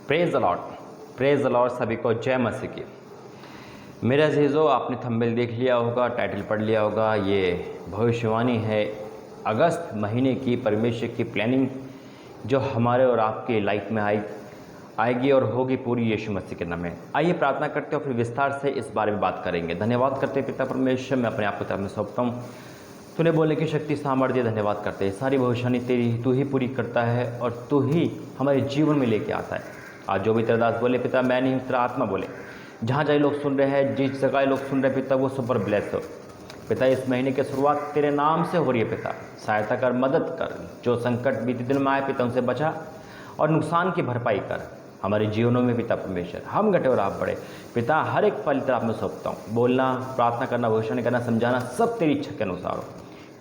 Praise the Lord, praise the Lord. सभी को जय मसीह की। मेरे अजीज़ों, आपने थंबनेल देख लिया होगा, टाइटल पढ़ लिया होगा। ये भविष्यवाणी है अगस्त महीने की, परमेश्वर की प्लानिंग जो हमारे और आपके लाइफ में आएगी और होगी पूरी यीशु मसीह के नाम में। आइए प्रार्थना करते हैं और फिर विस्तार से इस बारे में बात करेंगे। धन्यवाद करते हैं पिता परमेश्वर, मैं अपने आप को तरफ सौंपता हूँ। तूने बोलने की शक्ति सामर्थ्य धन्यवाद करते हैं। सारी भविष्यवाणी तेरी तू ही पूरी करता है और तू ही हमारे जीवन में लेके आता है। आज जो भी तेरा दास बोले पिता, मैं नहीं, तेरा आत्मा बोले। जहाँ जहाँ लोग सुन रहे हैं, जिस जगह लोग सुन रहे हैं पिता, वो सुपर ब्लेस हो पिता। इस महीने की शुरुआत तेरे नाम से हो रही है पिता। सहायता कर, मदद कर। जो संकट बीते दिन में आए पिता, उनसे बचा और नुकसान की भरपाई कर हमारे जीवनों में पिता परमेश्वर। हम घटे और आप बढ़े पिता। हर एक पल तेरा आप में सौंपता हूँ। बोलना, प्रार्थना करना, भविष्यवाणी करना, समझाना सब तेरी इच्छा के अनुसार हो।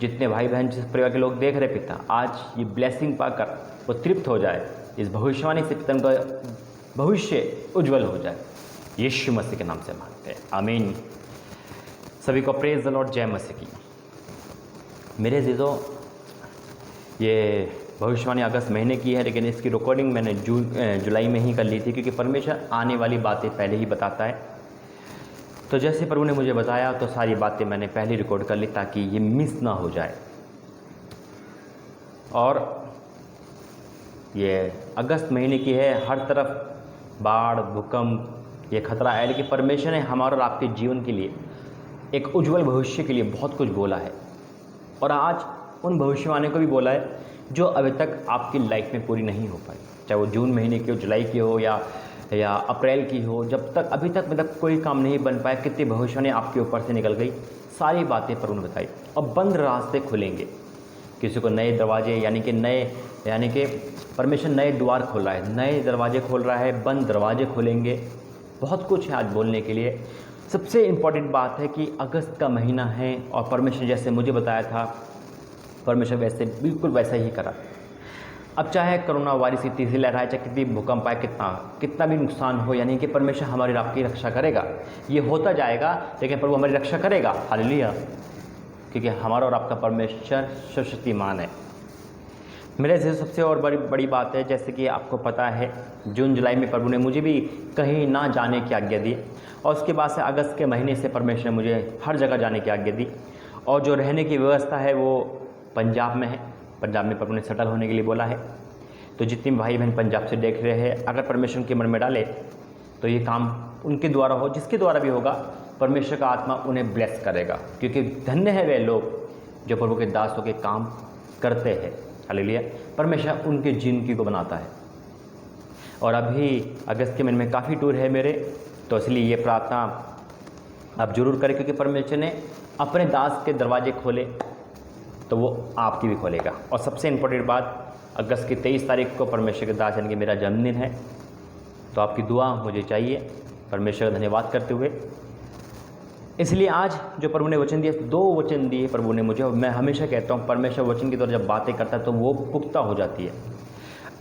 जितने भाई बहन जिस परिवार के लोग देख रहे पिता, आज ये ब्लेसिंग पाकर वो तृप्त हो जाए। इस भविष्यवाणी से पिता उनका भविष्य उज्जवल हो जाए। यीशु मसीह के नाम से मांगते हैं, आमीन। सभी को प्रेज द लॉर्ड, जय मसीह की। मेरे अजीज़ों, ये भविष्यवाणी अगस्त महीने की है, लेकिन इसकी रिकॉर्डिंग मैंने जुलाई में ही कर ली थी, क्योंकि परमेश्वर आने वाली बातें पहले ही बताता है। तो जैसे प्रभु ने मुझे बताया तो सारी बातें मैंने पहले रिकॉर्ड कर ली ताकि ये मिस ना हो जाए। और ये अगस्त महीने की है, हर तरफ बाढ़, भूकंप, ये खतरा है, लेकिन परमेश्वर ने हमारे और आपके जीवन के लिए एक उज्जवल भविष्य के लिए बहुत कुछ बोला है। और आज उन भविष्यवाणी को भी बोला है जो अभी तक आपकी लाइफ में पूरी नहीं हो पाई, चाहे वो जून महीने की हो, जुलाई की हो या अप्रैल की हो। जब तक अभी तक मतलब कोई काम नहीं बन पाया, कितनी भविष्यवाणी आपके ऊपर से निकल गई, सारी बातें पर उन्होंने बताई। अब बंद रास्ते खुलेंगे, किसी को नए दरवाजे यानी कि परमेश्वर नए द्वार खोल रहा है, नए दरवाजे खोल रहा है, बंद दरवाजे खोलेंगे। बहुत कुछ है आज बोलने के लिए। सबसे इम्पॉर्टेंट बात है कि अगस्त का महीना है और परमेश्वर जैसे मुझे बताया था, परमेश्वर वैसे बिल्कुल वैसा ही करा। अब चाहे कोरोना वायरस की तीसरी लहर आए, चाहे कितनी भूकंप आए, कितना भी नुकसान हो, यानी कि परमेश्वर हमारी आपकी रक्षा करेगा। ये होता जाएगा, लेकिन प्रभु हमारी रक्षा करेगा। हालेलुया, क्योंकि हमारा और आपका परमेश्वर सर्वशक्तिमान है। मेरे से सबसे और बड़ी बात है, जैसे कि आपको पता है जून जुलाई में प्रभु ने मुझे भी कहीं ना जाने की आज्ञा दी, और उसके बाद से अगस्त के महीने से परमेश्वर ने मुझे हर जगह जाने की आज्ञा दी। और जो रहने की व्यवस्था है वो पंजाब में है। पंजाब में प्रभु ने सेटल होने के लिए बोला है। तो जितने भाई बहन पंजाब से देख रहे हैं, अगर परमेश्वर के मन में डाले तो ये काम उनके द्वारा हो, जिसके द्वारा भी होगा, परमेश्वर का आत्मा उन्हें ब्लेस करेगा। क्योंकि धन्य है वे लोग जो प्रभु के दासों के काम करते हैं। हालेलुया, परमेश्वर उनके जिंदगी को बनाता है। और अभी अगस्त के महीने में काफ़ी टूर है मेरे, तो इसलिए ये प्रार्थना आप जरूर करें, क्योंकि परमेश्वर ने अपने दास के दरवाजे खोले तो वो आपकी भी खोलेगा। और सबसे इम्पोर्टेंट बात, अगस्त की 23 तारीख को परमेश्वर के दास यानी कि मेरा जन्मदिन है, तो आपकी दुआ मुझे चाहिए, परमेश्वर का धन्यवाद करते हुए। इसलिए आज जो प्रभु ने वचन दिए, 2 वचन दिए प्रभु ने मुझे। मैं हमेशा कहता हूँ परमेश्वर वचन की तरह जब बातें करता है तो वो पुख्ता हो जाती है।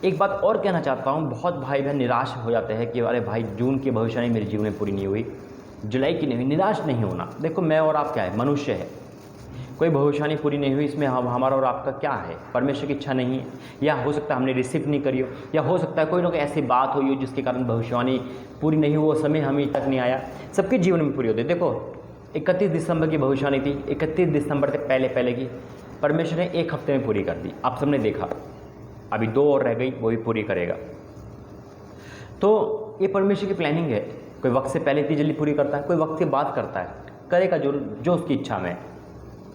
एक बात और कहना चाहता हूँ, बहुत भाई बहन निराश हो जाते हैं कि अरे भाई, जून की भविष्यवाणी मेरे जीवन में पूरी नहीं हुई, जुलाई की नहीं हुई। निराश नहीं होना। देखो, मैं और आप क्या है, मनुष्य है, कोई भविष्यवाणी पूरी नहीं हुई, इसमें हमारा और आपका क्या है? परमेश्वर की इच्छा नहीं है, या हो सकता है हमने रिसीव नहीं करी हो, या हो सकता है कोई ना कोई ऐसी बात हुई हो जिसके कारण भविष्यवाणी पूरी नहीं हुई, वो समय हमें तक नहीं आया। सबके जीवन में पूरी होती है। देखो, 31 दिसंबर की भविष्यवाणी थी, 31 दिसंबर से पहले की परमेश्वर ने 1 हफ्ते में पूरी कर दी। आप सबने देखा, अभी 2 और रह गई, वो भी पूरी करेगा। तो ये परमेश्वर की प्लानिंग है। कोई वक्त से पहले इतनी जल्दी पूरी करता है, कोई वक्त के बाद करता है, करेगा जो उसकी इच्छा में।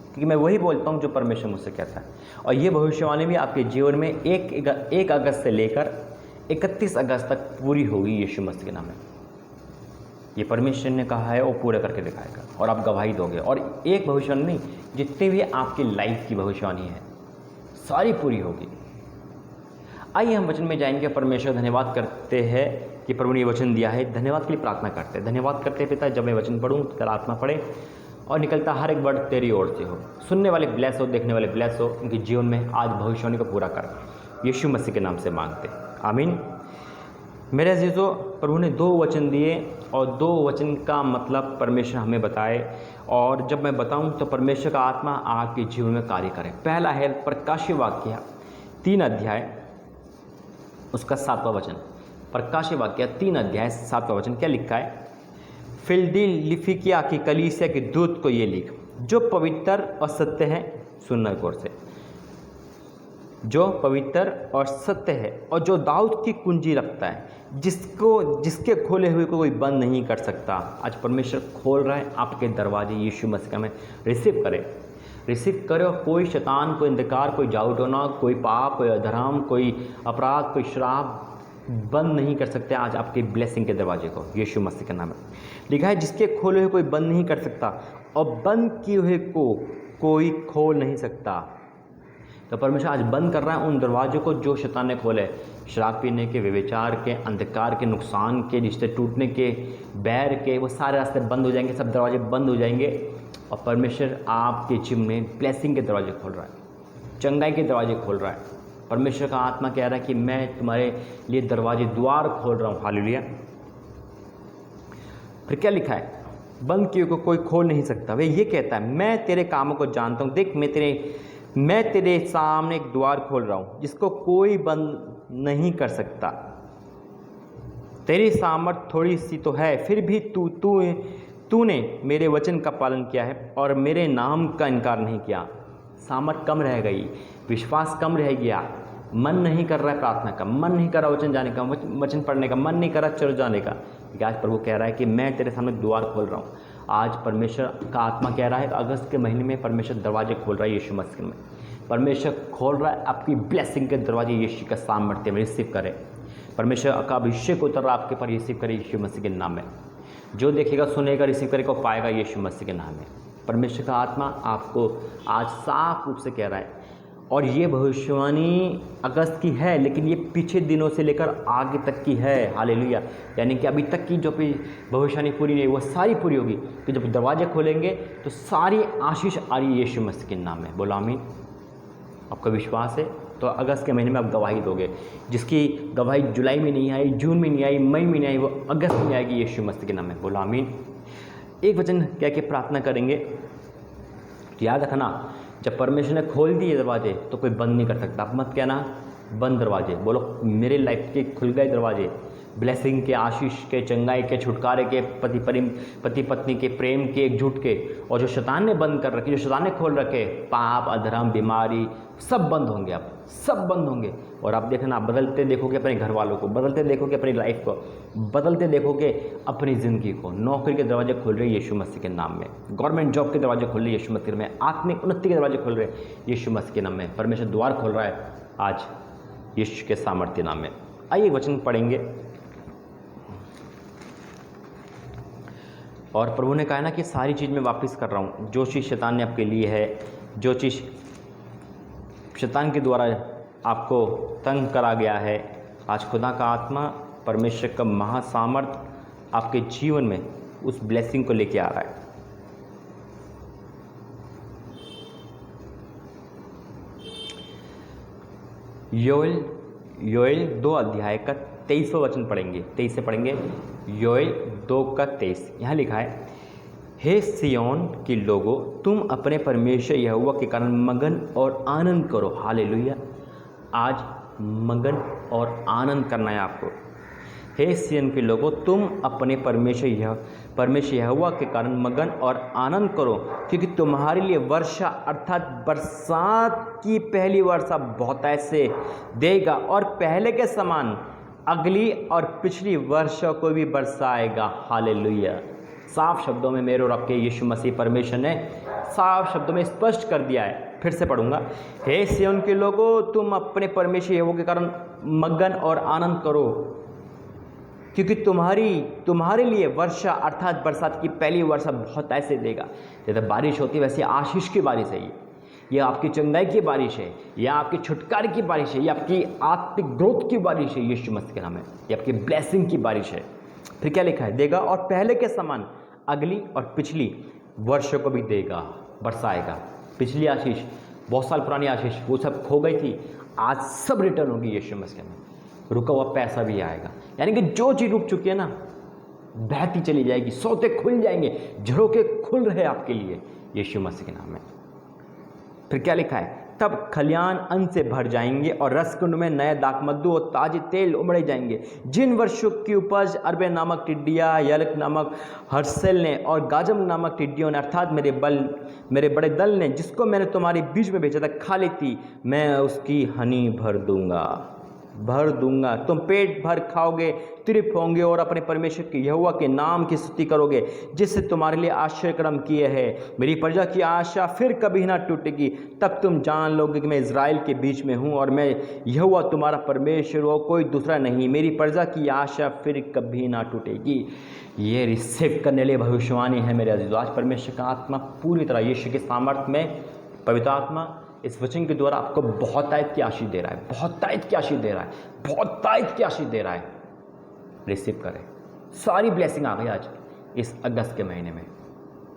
क्योंकि मैं वही बोलता हूँ जो परमेश्वर मुझसे कहता है। और ये भविष्यवाणी भी आपके जीवन में 1 अगस्त से लेकर 31 अगस्त तक पूरी होगी यीशु मसीह के नाम में। ये परमेश्वर ने कहा है, वो पूरा करके दिखाएगा और आप गवाही दोगे। और एक भविष्यवाणी नहीं, जितनी भी आपकी लाइफ की भविष्यवाणी है सारी पूरी होगी। आइए हम वचन में जाएंगे। परमेश्वर धन्यवाद करते हैं कि प्रभु ने ये वचन दिया है। धन्यवाद के लिए प्रार्थना करते हैं। धन्यवाद करते हैं पिता, जब मैं वचन पढ़ूँ तो तेरा आत्मा पढ़े और निकलता हर एक वर्ड तेरी ओर से हो। सुनने वाले ब्लेस हो, देखने वाले ब्लेस हो, उनके जीवन में आज भविष्यवाणी को पूरा कर, यीशु मसीह के नाम से मांगते, आमीन। मेरे अजीज़ों, प्रभु ने 2 वचन दिए और 2 वचन का मतलब परमेश्वर हमें बताए। और जब मैं बताऊं तो परमेश्वर का आत्मा आपके जीवन में कार्य करे। पहला है प्रकाशित वाक्य 3 अध्याय उसका 7वां वचन। प्रकाशित वाक्य 3 अध्याय 7वां वचन क्या लिखा है? फिलदिल्फिया की कलीसिया के दूत को ये लिख, जो पवित्र और सत्य है, सुनना गौर से, जो पवित्र और सत्य है और जो दाऊद की कुंजी रखता है, जिसके खोले हुए को कोई बंद नहीं कर सकता। आज परमेश्वर खोल रहा है आपके दरवाजे, यीशु मसीह में रिसीव करें और कोई शैतान, कोई अंधकार, कोई जादूटोना, कोई पाप, कोई अधर्म, कोई अपराध, कोई श्राप बंद नहीं कर सकते आज आपके ब्लेसिंग के दरवाजे को, यीशु मसीह के नाम में। लिखा है जिसके खोले हुए कोई बंद नहीं कर सकता और बंद किए हुए को कोई खोल नहीं सकता। तो परमेश्वर आज बंद कर रहा है उन दरवाजों को जो शैतान ने खोले, शराब पीने के, व्यभिचार के, अंधकार के, नुकसान के, रिश्ते टूटने के, बैर के, वो सारे रास्ते बंद हो जाएंगे, सब दरवाजे बंद हो जाएंगे और परमेश्वर आपके जीवन में ब्लेसिंग के दरवाजे खोल रहा है, चंगाई के दरवाजे खोल रहा है। परमेश्वर का आत्मा कह रहा है कि मैं तुम्हारे लिए दरवाजे, द्वार खोल रहा हूँ। हालेलुया। फिर क्या लिखा है? बंद किए को कोई खोल नहीं सकता। वे ये कहता है, मैं तेरे कामों को जानता हूँ, देख मैं तेरे सामने एक द्वार खोल रहा हूँ जिसको कोई बंद नहीं कर सकता। तेरी सामर्थ थोड़ी सी तो है, फिर भी तूने मेरे वचन का पालन किया है और मेरे नाम का इनकार नहीं किया। सामर्थ कम रह गई, विश्वास कम रह गया, मन नहीं कर रहा है प्रार्थना का, मन नहीं कर रहा वचन जाने का, वचन पढ़ने का, मन नहीं कर रहा चर्च जाने का। आज प्रभु कह रहा है कि मैं तेरे सामने द्वार खोल रहा हूँ। आज परमेश्वर का आत्मा कह रहा है अगस्त के महीने में परमेश्वर दरवाजे खोल रहा है यीशु मसीह में। परमेश्वर खोल रहा है आपकी ब्लेसिंग के दरवाजे, यीशु का सामर्थ्य में रिसीव करें। परमेश्वर का अभिषेक उतर रहा आपके पर, रिसीव करें यीशु मसीह के नाम में। जो देखेगा, सुनेगा, रिसीव करेगा, पाएगा यीशु मसीह के नाम में। परमेश्वर का आत्मा आपको आज साफ रूप से कह रहा है। और ये भविष्यवाणी अगस्त की है, लेकिन ये पीछे दिनों से लेकर आगे तक की है। हालेलुया। यानी कि अभी तक की जो भविष्यवाणी पूरी नहीं, वो सारी पूरी होगी। तो जब दरवाजे खोलेंगे तो सारी आशीष आ रही है यीशु मसीह के नाम में। बोलो आमीन। आपका विश्वास है तो अगस्त के महीने में आप गवाही दोगे। जिसकी गवाही जुलाई में नहीं आई, जून में नहीं आई, मई में नहीं आई, वो अगस्त में आएगी यीशु मसीह के नाम में। बोलो आमीन। एक वचन कह के प्रार्थना करेंगे। याद रखना, जब परमेश्वर ने खोल दिए दरवाजे तो कोई बंद नहीं कर सकता। आप मत कहना बंद दरवाजे, बोलो मेरे लाइफ के खुल गए दरवाजे, ब्लेसिंग के, आशीष के, चंगाई के, छुटकारे के, पति पत्नी के, प्रेम के, एकजुट के। और जो शैतान ने बंद कर रखे, जो शैतान ने खोल रखे, पाप, अधर्म, बीमारी, सब बंद होंगे। आप सब बंद होंगे। और आप देखना, आप बदलते देखोगे अपने घर वालों को, बदलते देखोगे अपनी लाइफ को, बदलते देखोगे अपनी ज़िंदगी को। नौकरी के दरवाजे खुल रहे यीशु मसीह के नाम में, गवर्नमेंट जॉब के दरवाजे खुल रहे यीशु मसीह में, आत्मिक उन्नति के दरवाजे खुल रहे यीशु मसीह के नाम में। परमेश्वर द्वार खोल रहा है आज यीशु के सामर्थ्य नाम में। आइए वचन पढ़ेंगे। और प्रभु ने कहा ना कि सारी चीज़ मैं वापस कर रहा हूँ। जो चीज़ शैतान ने आपके लिए है, जो चीज़ शैतान के द्वारा आपको तंग करा गया है, आज खुदा का आत्मा, परमेश्वर का महासामर्थ आपके जीवन में उस ब्लेसिंग को लेके आ रहा है। योएल 2 अध्याय का 23वां वचन पढ़ेंगे। 23 से पढ़ेंगे। योएल 2 का 23 यहाँ लिखा है, हे सिय्योन के लोगों, तुम अपने परमेश्वर यहोवा के कारण मगन और आनंद करो। हालेलुया। आज मगन और आनंद करना है आपको। हे सिय्योन के लोगों, तुम अपने परमेश्वर यहोवा के कारण मगन और आनंद करो, क्योंकि तुम्हारे लिए वर्षा अर्थात बरसात की पहली वर्षा बहुतायत से देगा और पहले के समान अगली और पिछली वर्षा को भी बरसाएगा। हालेलुया। साफ शब्दों में मेरे और आपके यीशु मसीह परमेश्वर ने साफ शब्दों में स्पष्ट कर दिया है। फिर से पढ़ूंगा। हे सिय्योन के लोगों, तुम अपने परमेश्वर यहोवा के कारण मगन और आनंद करो, क्योंकि तुम्हारे लिए वर्षा अर्थात बरसात की पहली वर्षा बहुत ऐसे देगा। जैसे बारिश होती है वैसे आशीष की बारिश है। ये आपकी चंगाई की बारिश है, या आपकी छुटकारे की बारिश है, या आपकी आत्मिक ग्रोथ की बारिश है यीशु मसीह के नाम में, ये आपकी ब्लेसिंग की बारिश है। फिर क्या लिखा है? देगा और पहले के समान अगली और पिछली वर्षों को भी देगा, बरसाएगा। पिछली आशीष, बहुत साल पुरानी आशीष, वो सब खो गई थी, आज सब रिटर्न होगी यीशु मसीह में। रुका हुआ पैसा भी आएगा। यानी कि जो चीज़ रुक चुकी है ना, बहती चली जाएगी, सोते खुल जाएंगे, झरोके खुल रहे आपके लिए यीशु मसीह के नाम में। फिर क्या लिखा है? तब खलियान अन्न से भर जाएंगे और रसकुंड में नए दाखमधु और ताजे तेल उमड़े जाएंगे। जिन वर्षों की उपज अरबे नामक टिड्डिया, यलक नामक हर्सेल ने और गाजम नामक टिड्डियों ने अर्थात मेरे बड़े दल ने जिसको मैंने तुम्हारे बीच में भेजा था खा ली थी, मैं उसकी हनी भर दूंगा। तुम पेट भर खाओगे, तृप्त होंगे और अपने परमेश्वर के यहोवा के नाम की स्तुति करोगे जिससे तुम्हारे लिए आश्चर्यक्रम किए हैं। मेरी प्रजा की आशा फिर कभी ना टूटेगी। तब तुम जान लोगे कि मैं इज़राइल के बीच में हूँ और मैं यहोवा तुम्हारा परमेश्वर हो, कोई दूसरा नहीं। मेरी प्रजा की आशा फिर कभी ना टूटेगी। ये रिसीव करने लिए भविष्यवाणी है मेरे अजीज़। आज परमेश्वर का आत्मा पूरी तरह यीशु के सामर्थ्य में, पवित्र आत्मा इस वचन के द्वारा आपको बहुत तायत की आशीष दे रहा है, बहुत तायत की आशीष दे रहा है। रिसीव करें। सारी ब्लेसिंग आ गई आज इस अगस्त के महीने में।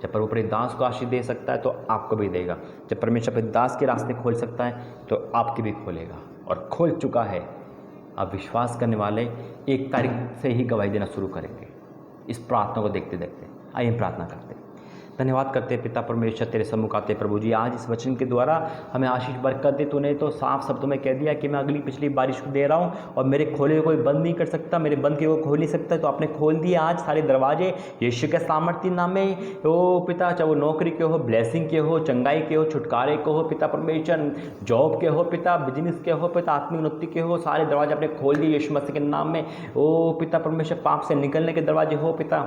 जब प्रभु अपने दास को आशीष दे सकता है तो आपको भी देगा। जब परमेश्वर अपने दास के रास्ते खोल सकता है तो आपके भी खोलेगा, और खोल चुका है। अब विश्वास करने वाले 1 तारीख से ही गवाही देना शुरू करेंगे इस प्रार्थना को देखते देखते। आइए हम प्रार्थना करते हैं। धन्यवाद करते हैं पिता परमेश्वर, तेरे सम्मुख आते प्रभु जी। आज इस वचन के द्वारा हमें आशीष बरकत दे। तूने तो साफ शब्दों में कह दिया कि मैं अगली पिछली बारिश को दे रहा हूँ और मेरे खोले कोई बंद नहीं कर सकता, मेरे बंद के वो खोल नहीं सकता। तो आपने खोल दिए आज सारे दरवाजे यीशु के सामर्थ्य नाम में। ओ पिता, चाहे वो नौकरी के हो, ब्लेसिंग के हो, चंगाई के हो, छुटकारे के हो पिता परमेश्वर, जॉब के हो पिता, बिजनेस के हो पिता, आत्मिक उन्नति के हो, सारे दरवाजे आपने खोल दिए यीशु मसीह के नाम में। ओ पिता परमेश्वर, पाप से निकलने के दरवाजे हो पिता,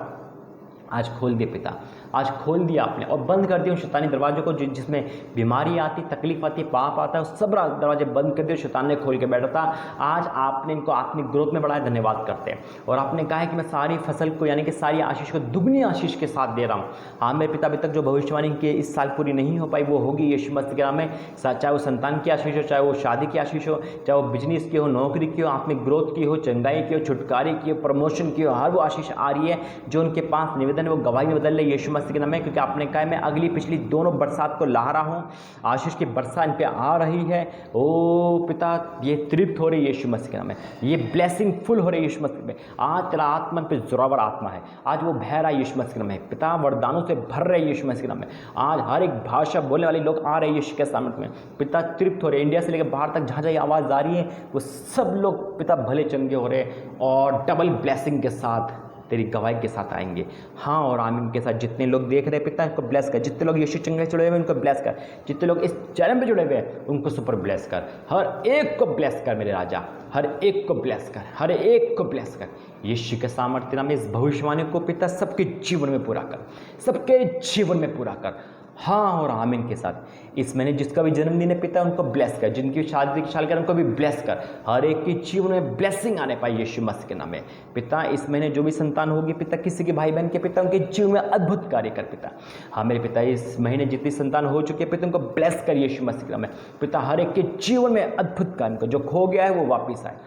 आज खोल दिए पिता, आज खोल दिया आपने, और बंद कर दिया उन शैतानी दरवाजों को जिसमें बीमारी आती, तकलीफ आती, पाप आता है, सब दरवाजे बंद कर दिए। शैतान ने खोल के बैठा था, आज आपने इनको आत्मिक ग्रोथ में बढ़ाया। धन्यवाद करते हैं। और आपने कहा है कि मैं सारी फसल को यानी कि सारी आशीष को दुगनी आशीष के साथ दे रहा हूँ। हाँ मेरे पिता, अभी तक जो भविष्यवाणी की इस साल पूरी नहीं हो पाई वो होगी यीशु मसीह के नाम में। चाहे वो संतान की आशीष हो, चाहे वो शादी की आशीष हो, चाहे वो बिजनेस की हो, नौकरी की हो, आत्मिक ग्रोथ की हो, चंगाई की हो, छुटकारे की हो, प्रमोशन की हो, हर वो आशीष आ रही है जो उनके पास निवेदन है वो गवाही में बदल ले यीशु मसीह के नाम में। क्योंकि आपने कहा मैं अगली पिछली दोनों बरसात को ला रहा हूँ, आशीष की बरसा इन पे आ रही है। ओ पिता, ये तृप्त हो रही है यीशु मसीह के नाम में, ये ब्लेसिंग फुल हो रही है यीशु मसीह में। आज तेरा आत्मा पे जोरावर आत्मा है, आज वो बह रहा है यीशु मसीह के नाम में। पिता वरदानों से भर रहे यीशु मसीह के नाम में। आज हर एक भाषा बोलने वाले लोग आ रहे हैं यीशु के सामर्थ्य में पिता, तृप्त हो रहे। इंडिया से लेकर बाहर तक जहाँ जहाँ आवाज़ आ रही है वो सब लोग पिता भले चंगे हो रहे और डबल ब्लेसिंग के साथ तेरी गवाही के साथ आएंगे। हाँ और आमीन के साथ। जितने लोग देख रहे हैं पिता उनको ब्लेस कर, जितने लोग यीशु चंगे जुड़े हुए हैं उनको ब्लेस कर, जितने लोग इस चैनल पे जुड़े हुए हैं उनको सुपर ब्लेस कर, हर एक को ब्लेस कर मेरे राजा, हर एक को ब्लेस कर, हर एक को ब्लेस कर यीशु के सामर्थ्य नाम में। इस भविष्यवाणी को पिता सबके जीवन में पूरा कर, सबके जीवन में पूरा कर। हाँ और आमीन के साथ। इस महीने जिसका भी जन्मदिन है पिता उनको ब्लेस कर, जिनकी शादी की साल कर उनको भी ब्लेस कर, हर एक के जीवन में ब्लेसिंग आने पाए यीशु मसीह के नाम में। पिता इस महीने जो भी संतान होगी पिता, किसी के भाई बहन के पिता, उनके जीवन में अद्भुत कार्य कर पिता। हाँ मेरे पिता, इस महीने जितनी संतान हो चुकी है पिता उनको ब्लेस कर यीशु मसीह के नाम में। पिता हर एक के जीवन में अद्भुत कार्य कर, जो खो गया है वो वापिस आए,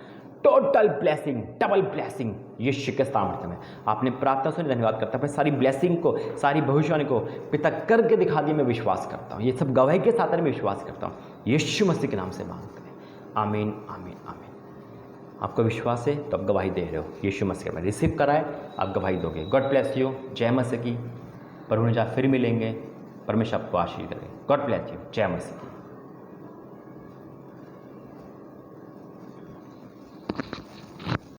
टोटल ब्लेसिंग, डबल ब्लेसिंग यीशु के सामर्थ्य में। आपने प्रार्थना सुनी, धन्यवाद करता हूँ। मैं सारी ब्लेसिंग को, सारी भविष्यवाणी को पिता करके दिखा दिए, मैं विश्वास करता हूँ। ये सब गवाही के साथ मैं विश्वास करता हूँ, यीशु मसीह के नाम से मांगते हैं। आमीन आमीन आमीन। आपको विश्वास है तो आप गवाही दे रहे हो यीशु मसीह में। रिसीव कराए, आप गवाही दोगे। God bless you. जय मसीह की। प्रभु ने जहाँ फिर मिलेंगे, परमेश्वर आपको आशीष दे। God bless you. जय मसीह की।